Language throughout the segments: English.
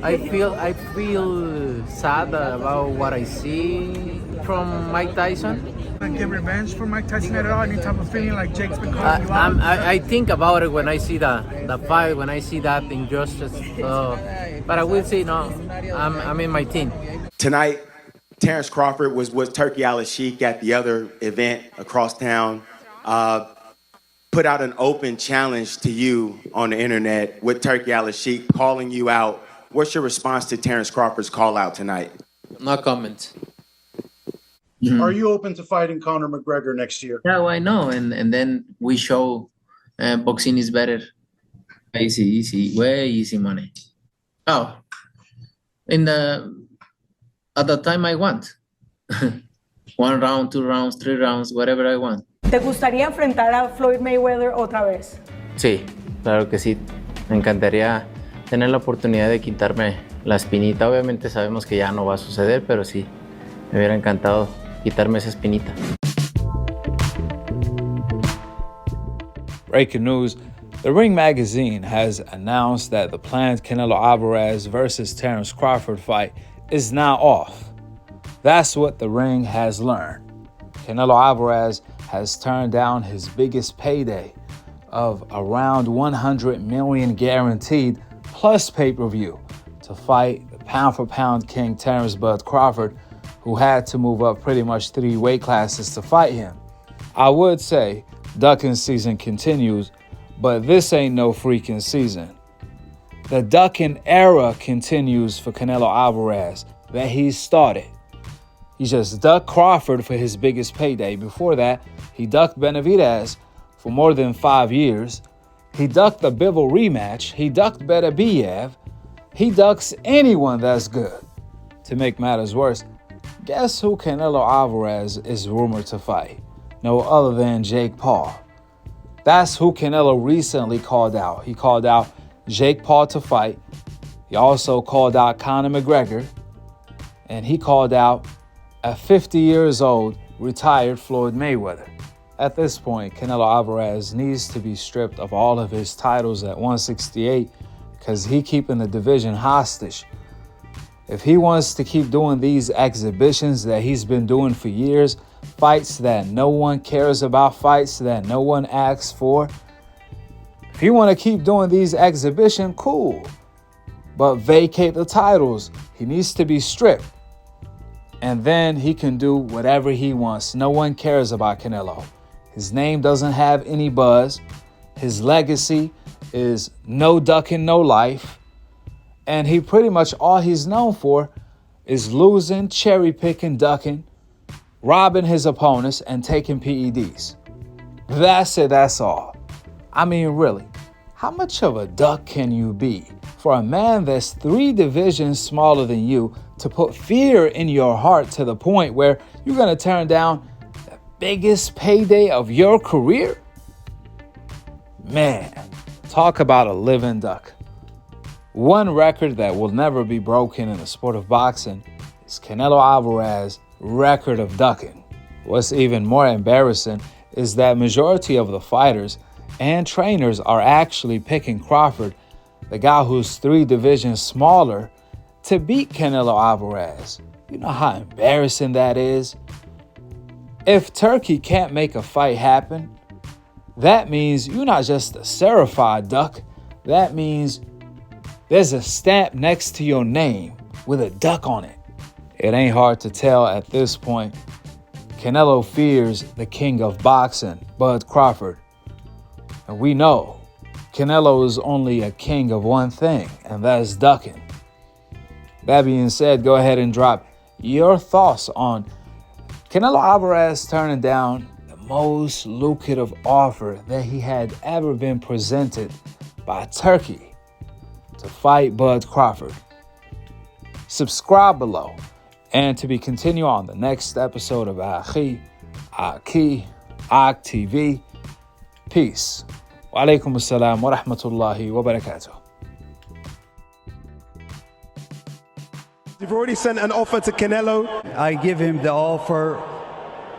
I feel sad about what I see from Mike Tyson. And get revenge for Mike Tyson at all? Any type of feeling like Jake's been calling you out? I think about it when I see the fight, when I see that injustice. But I will say no, I'm in my team. Tonight, Terence Crawford was Turki Al-Sheikh at the other event across town. Put out an open challenge to you on the internet with Turki Al-Sheikh calling you out. What's your response to Terence Crawford's call out tonight? No comment. Are you open to fighting Conor McGregor next year? Yeah, why no? And then we show boxing is better. Easy, way easy money. Oh, at the time I want. 1 round, 2 rounds, 3 rounds, whatever I want. ¿Te gustaría enfrentar a Floyd Mayweather otra vez? Sí, claro que sí. Me encantaría tener la oportunidad de quitarme la espinita. Obviamente sabemos que ya no va a suceder, pero sí, me hubiera encantado quitarme esa espinita. Breaking news, The Ring magazine has announced that the planned Canelo Alvarez versus Terence Crawford fight is now off. That's what The Ring has learned. Canelo Alvarez has turned down his biggest payday of around $100 million guaranteed plus pay-per-view to fight the pound-for-pound king Terence Bud Crawford, who had to move up pretty much 3 weight classes to fight him. I would say ducking season continues, but this ain't no freaking season. The ducking era continues for Canelo Alvarez that he started. He just ducked Crawford for his biggest payday. Before that, he ducked Benavidez for more than 5 years. He ducked the Bivol rematch. He ducked Beterbiev. He ducks anyone that's good. To make matters worse, guess who Canelo Alvarez is rumored to fight? No other than Jake Paul. That's who Canelo recently called out. He called out Jake Paul to fight. He also called out Conor McGregor. And he called out a 50 years old retired Floyd Mayweather. At this point, Canelo Alvarez needs to be stripped of all of his titles at 168 because he keeping the division hostage. If he wants to keep doing these exhibitions that he's been doing for years, fights that no one cares about, fights that no one asks for, if you want to keep doing these exhibitions, cool. But vacate the titles. He needs to be stripped. And then he can do whatever he wants. No one cares about Canelo. His name doesn't have any buzz. His legacy is no ducking, no life. And he pretty much, all he's known for is losing, cherry picking, ducking, robbing his opponents, and taking PEDs. That's it, that's all. I mean, really, how much of a duck can you be for a man that's 3 divisions smaller than you to put fear in your heart to the point where you're going to turn down the biggest payday of your career? Man, talk about a living duck. One record that will never be broken in the sport of boxing is Canelo Alvarez's record of ducking. What's even more embarrassing is that majority of the fighters and trainers are actually picking Crawford, the guy who's 3 divisions smaller, to beat Canelo Alvarez. You know how embarrassing that is? If Turkey can't make a fight happen, that means you're not just a certified duck. That means there's a stamp next to your name with a duck on it. It ain't hard to tell at this point. Canelo fears the king of boxing, Bud Crawford. And we know Canelo is only a king of one thing, and that's ducking. That being said, go ahead and drop your thoughts on Canelo Alvarez turning down the most lucrative offer that he had ever been presented by Turkey to fight Bud Crawford. Subscribe below. And to be continued on the next episode of Akhi, Akhi TV. Peace. Wa alaikum assalam wa rahmatullahi wa barakatuh. You've already sent an offer to Canelo. I give him the offer.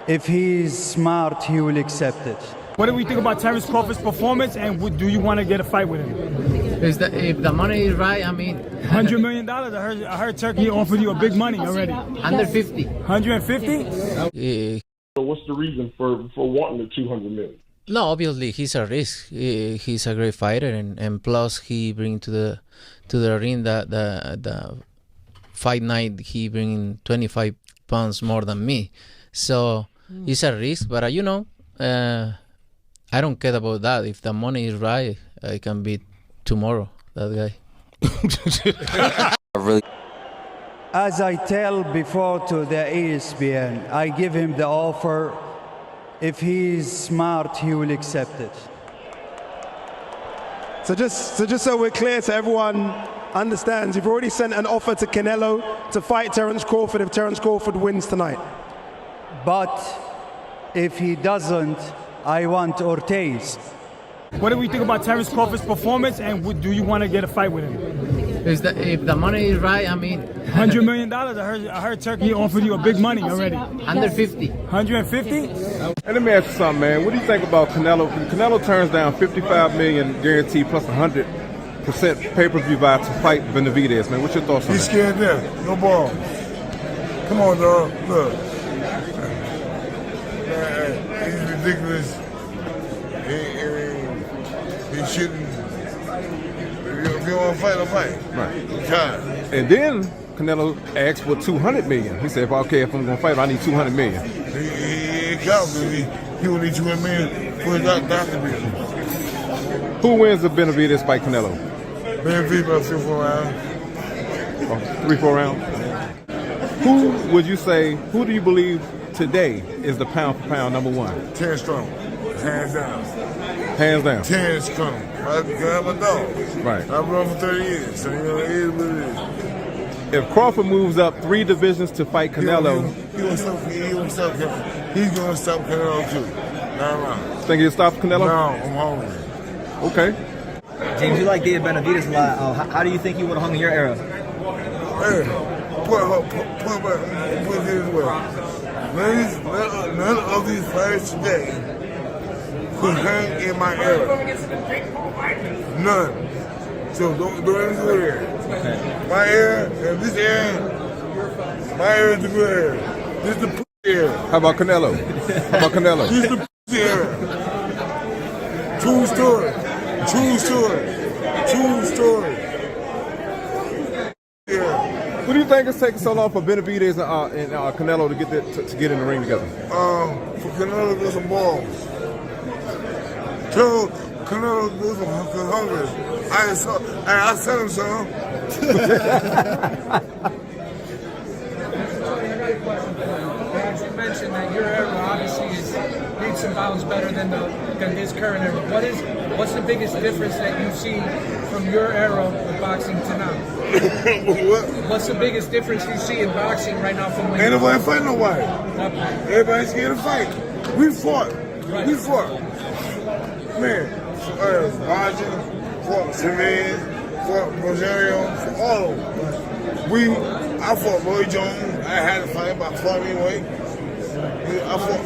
If he's smart, he will accept it. What do we think about Terence Crawford's performance, and do you want to get a fight with him? If the money is right, I mean, $100 million. I heard Turkey offered you a big money already. 150. 150? So what's the reason for wanting the 200 million? No, obviously he's a risk. He's a great fighter, and plus he bring to the ring the fight night. He bring 25 pounds more than me, so it's a risk. But I don't care about that. If the money is right, I can beat tomorrow that guy. As I tell before to the ESPN, I give him the offer. If he's smart, he will accept it. So just so we're clear, so everyone understands, you've already sent an offer to Canelo to fight Terence Crawford if Terence Crawford wins tonight. But if he doesn't, I want Ortiz. What do we think about Terence Crawford's performance, and do you want to get a fight with him? If the money is right, I mean, $100 million. I heard Turkey offered you a big money already. 150. 150? And let me ask you something, man. What do you think about Canelo? Canelo turns down $55 million guaranteed plus 100% pay-per-view buy to fight Benavidez, man. What's your thoughts on that? He's scared there. No ball. Come on, dog. Look. He's ridiculous. He shouldn't. If you want to fight, I'll fight. Right. God. And then Canelo asked for $200 million. He said, okay, if I'm going to fight, I need $200 million. He can't, because he will need $200 million for his doctor bill. Who wins the Benavidez fight, Canelo? Benavidez about 3-4 rounds. 3-4 rounds? Who would you say, who do you believe today is the pound for pound number one? Terence Crawford. Hands down. Hands down. Terence Crawford. I'm a dog. Right. I've run for 30 years, so you know, it is what it is. If Crawford moves up 3 divisions to fight Canelo, He's going to stop Canelo too. think he'll stop Canelo? No, I'm hungry. Okay. James, you like David Benavidez a lot. How do you think he would have hung in your era? Hey, put it this way. None of these fighters today could hang in my era. None. So don't do anything here. Okay. My era, and this era, my era is the good era. This is the era. How about Canelo? This is the era. True story. Yeah. What do you think it's taking so long for Benavidez and Canelo to get in the ring together? For Canelo to get some balls. Tell Canelo to get some hungry. I sent him some. You mentioned that your era obviously is leaps and bounds better than this current era. What's the biggest difference that you see from your era of boxing to now? What? What's the biggest difference you see in boxing right now from when Ain't nobody fighting nobody. Everybody's scared to fight. We fought. Right. We fought. Man, Roger, fought Civilian, fought Rosario, fought all of them. I fought Roy Jones. I had to fight, but I fought anyway. I fought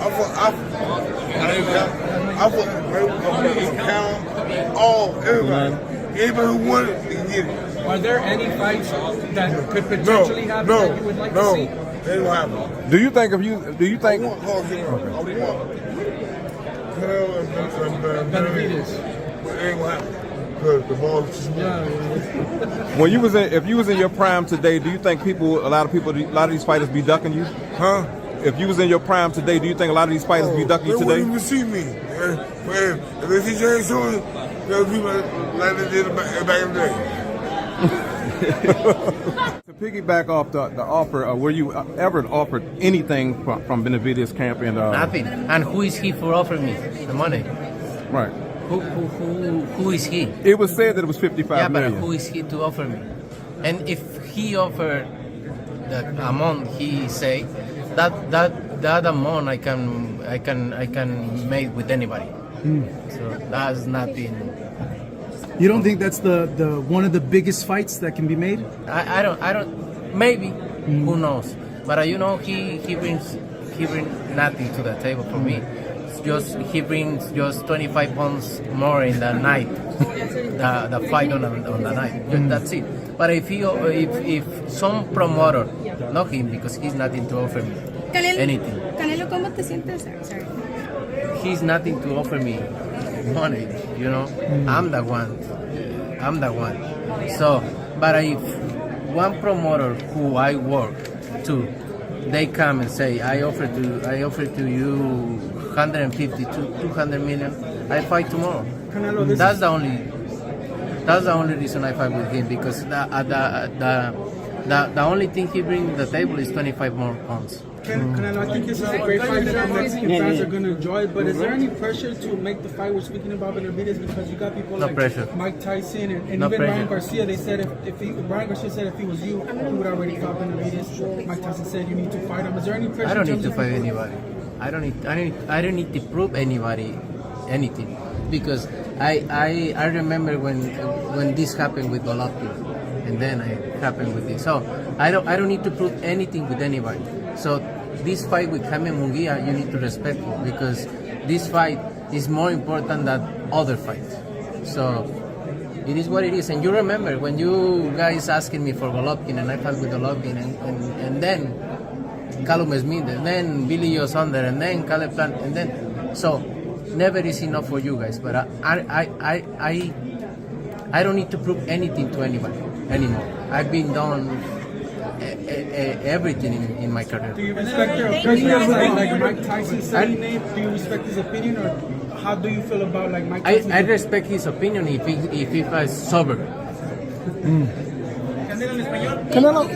McCown, everybody. Anybody who wanted to get it. Are there any fights that could potentially happen that you would like to see? They don't happen. Do you think? I want Canelo and Benavidez. But it ain't gonna happen. Because the ball is too small. When you was if you was in your prime today, do you think a lot of these fighters be ducking you? Huh? If you was in your prime today, do you think a lot of these fighters be ducking you They today? wouldn't even see me. If they see James Soon, they'll be like they did back in the day. To piggyback off the offer, were you ever offered anything from Benavidez camp? And Nothing. And who is he for offering me the money? Right. Who is he? It was said that it was $55 million. But who is he to offer me? And if he offered the amount he say, that amount I can make with anybody. So that's nothing. You don't think that's the one of the biggest fights that can be made? I don't. Maybe. Who knows? But he brings nothing to the table for me. just he brings just 25 pounds more in the night, the fight on the night. That's it. But if some promoter, not him because he's nothing to offer me anything. Canelo, ¿cómo te sientes? Sorry. He's nothing to offer me money, you know. I'm the one. So, but if one promoter who I work to, they come and say, I offer to you 150 to 200 million, I fight tomorrow. Canelo, That's the only reason I fight with him, because the only thing he brings to the table is 25 more pounds. Canelo, I think this is a great fight that the Mexican fans are going to enjoy, but is there any pressure to make the fight we're speaking about Benavidez, because you got people like Mike Tyson and even Ryan Garcia? They said Ryan Garcia said if he was you, he would already fought Benavidez. Mike Tyson said you need to fight him. Is there any pressure? I don't need to fight anybody. I don't need to prove anybody anything, because I remember when this happened with Golovkin, and then it happened with this. So I don't need to prove anything with anybody. So this fight with Jaime Munguia, you need to respect it, because this fight is more important than other fights. So it is what it is. And you remember when you guys asking me for Golovkin, and I fought with Golovkin, and then Callum Smith, and then Billy Joe Saunders, and then Caleb Plant, and then so never is enough for you guys. But I don't need to prove anything to anybody anymore. I've been done everything in my career. Do you respect your opinion, like Mike Tyson said his name? Do you respect his opinion, or how do you feel about like Mike Tyson? I respect his opinion if he was sober. Canelo en español. Canelo.